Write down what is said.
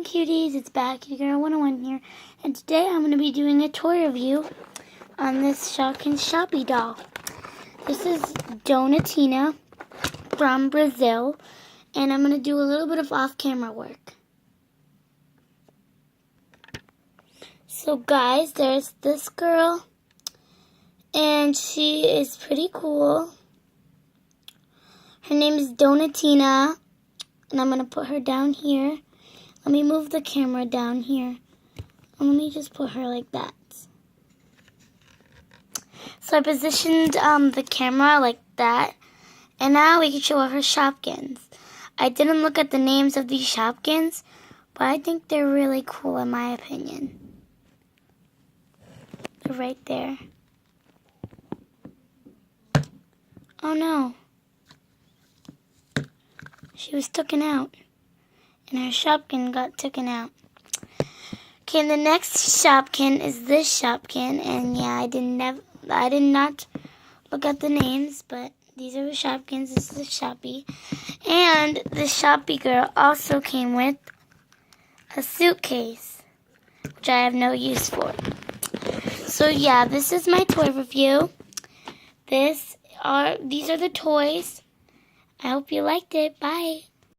cuties, it's Bad Kitty Girl 101 here, and today I'm going to be doing a toy review on this Shopkins Shoppy doll. This is Donatina from Brazil, and I'm going to do a little bit of off-camera work. So guys, there's this girl, and she is pretty cool. Her name is Donatina, and I'm going to put her down here. Let me move the camera down here. And let me just put her like that. So I positioned the camera like that. And now we can show her Shopkins. I didn't look at the names of these Shopkins, but I think they're really cool in my opinion. They're right there. Oh no. She was taken out. And her Shopkin got taken out. Okay, and the next Shopkin is this Shopkin, and yeah, I did not look at the names, but these are the Shopkins. This is the Shoppy, and the Shoppy girl also came with a suitcase, which I have no use for. So yeah, this is my toy review. These are the toys. I hope you liked it. Bye.